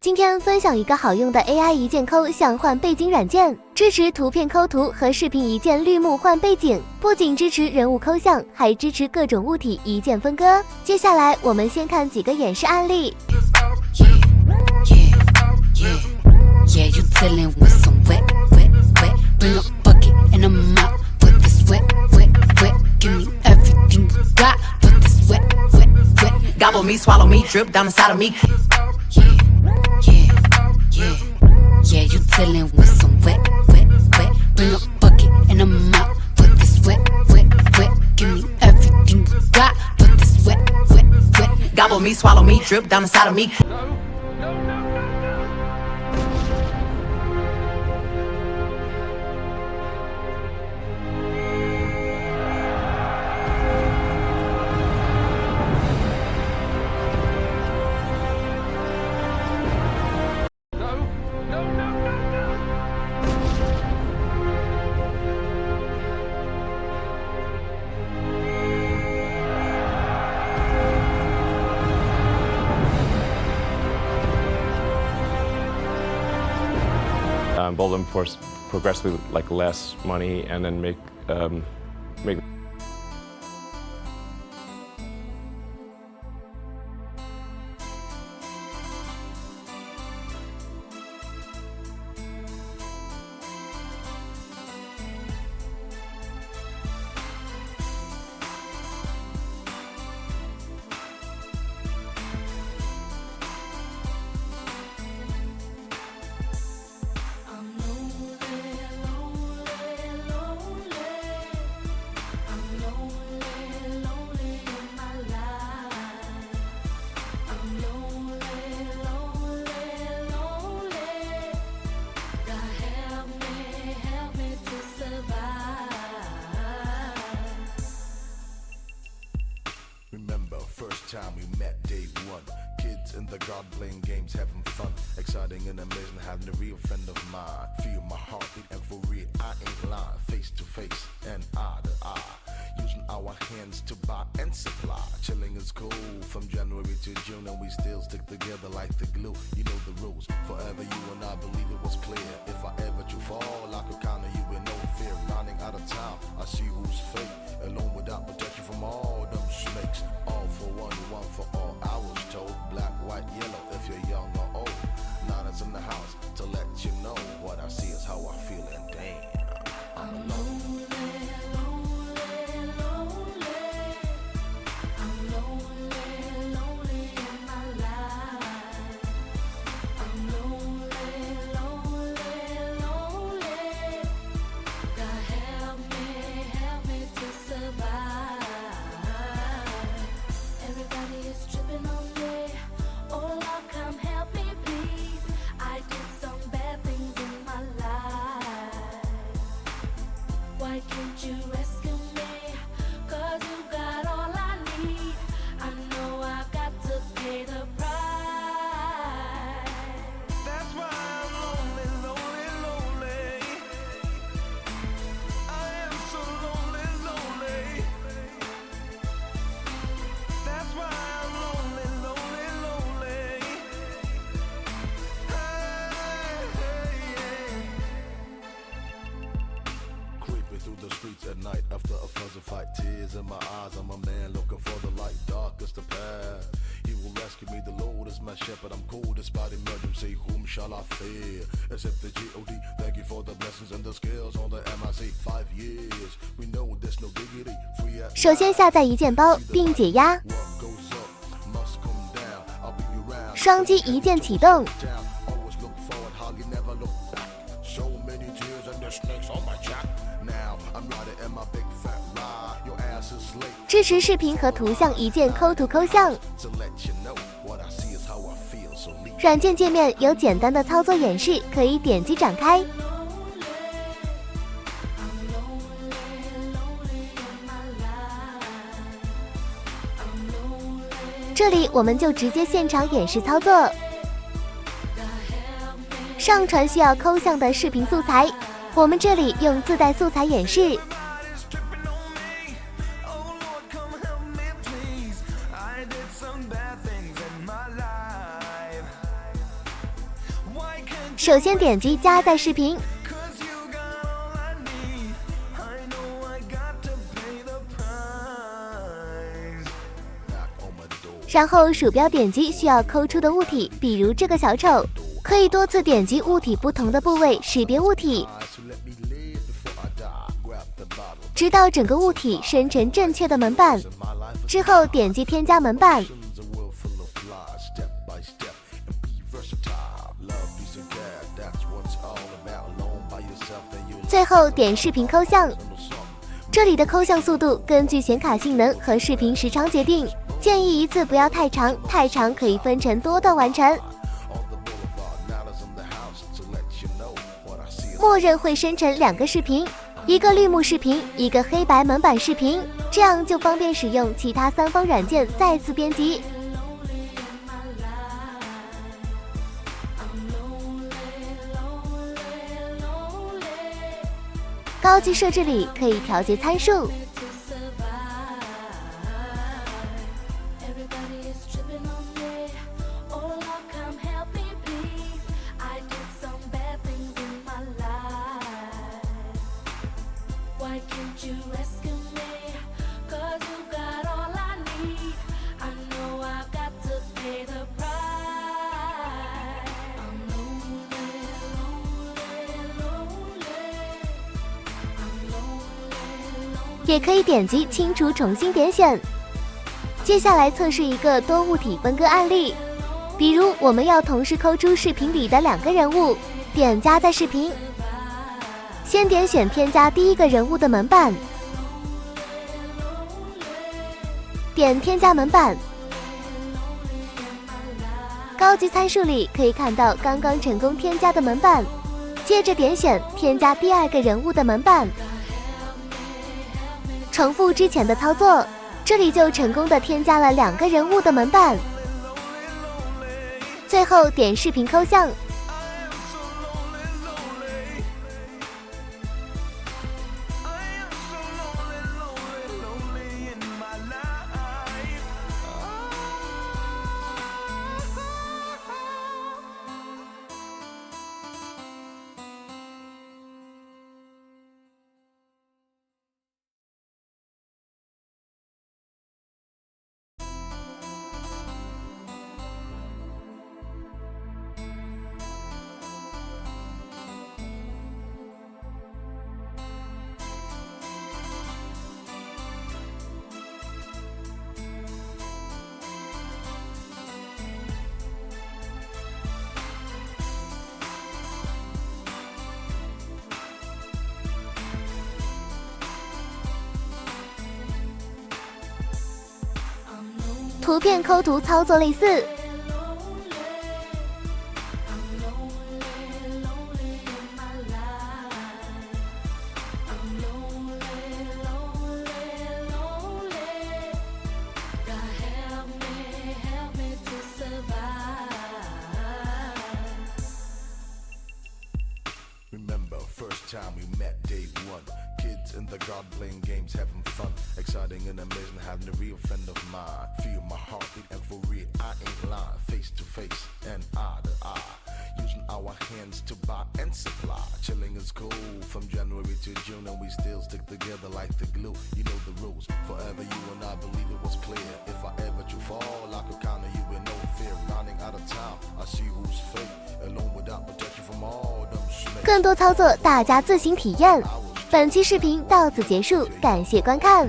今天分享一个好用的 AI 一键抠像换背景软件，支持图片抠图和视频一键绿幕换背景，不仅支持人物抠像，还支持各种物体一键分割。接下来我们先看几个演示案例。Gobble me, swallow me, drip down inside of me. Yeah, you dealing with some wet. Bring a bucket and a mop. Put this wet. Give me everything you got. Put this wet. Gobble me, swallow me, drip down inside of me. Build them for progressively like less money, and then make Remember, first time we met, day one. Kids in the garden playing games, having fun. Exciting and amazing, having a real friend of mine. Feel my heartbeat, and for real, I ain't lying. Face to face and eye to eye. Using our hands to buy and supply. Chilling is cool from January to June, and we still stick together like the glue. You know the rules. Forever you and I believe it was clear. If I ever to fall, I could count on you with no fear. Running out of time, I see who's fake. Alone without protection from all them snakes. All for one, one for all. I was told black, white, yellow. If you're young or old, Nana's in the house to let you know what I see is how I feel, and damn, I'm alone. Why can't you rescue me? 'Cause you got all I need. I know I got to pay the price. That's why I'm lonely, lonely, lonely. I am so lonely, lonely. That's why I'm lonely, lonely, lonely. Hey. Creeping through the streets at night after a fuzzy fight. Tears in my eyes, I'm a man looking for the light. Dark is the path. He will rescue me, the Lord is my shepherd. I'm cool despite emergency. Whom shall I fear? Except the G.O.D. Thank you for the blessings and the skills on the MIC. 5 years, we know there's no diggity. Free at 首先下载一键包并解压， What goes up must come down. I'll be around. 双击一键启动， Down. Always look forward, how you never look back. So many tears and the snakes on my jack. Now I'm riding in my big fat ride. Your ass is late. 支持视频和图像一键抠图抠像。 To let you know what I see is how I feel. So leave. 软件界面有简单的操作演示，可以点击展开。这里我们就直接现场演示操作。上传需要抠像的视频素材，我们这里用自带素材演示。 Stripping on me. Oh Lord, come help me, please. I did some bad things in my life. 首先点击加载视频，然后鼠标点击需要抠出的物体，比如这个小丑，可以多次点击物体不同的部位识别物体，直到整个物体生成正确的门板。之后点击添加门板，最后点视频抠像。这里的抠像速度根据显卡性能和视频时长决定，建议一次不要太长，太长可以分成多段完成。默认会生成2个视频，一个绿幕视频，一个黑白门板视频，这样就方便使用其他3方软件再次编辑。高级设置里可以调节参数。也可以点击清除重新点选。接下来测试一个多物体分割案例，比如我们要同时抠出视频里的2个人物，点加载视频，先点选添加第一个人物的门板，点添加门板。高级参数里可以看到刚刚成功添加的门板，接着点选添加第2个人物的门板，重复之前的操作，这里就成功的添加了2个人物的门板。最后点视频抠像，图片抠图操作类似。Remember, first time we met, day one. Kids in the garden playing games, having fun. Exciting and amazing, having a real friend of mine. Feel my heartbeat, and for real, I ain't lying. Face to face and eye to eye. Using our hands to buy and supply. Chilling is cool from January to June, and we still stick together like the glue. You know the rules. Forever you and I believe it was clear. If I ever to fall, I could count on you with no fear. Running out of time, I see who's fake. Alone without protection from all them snakes. 更多操作大家自行体验。本期视频到此结束，感谢观看。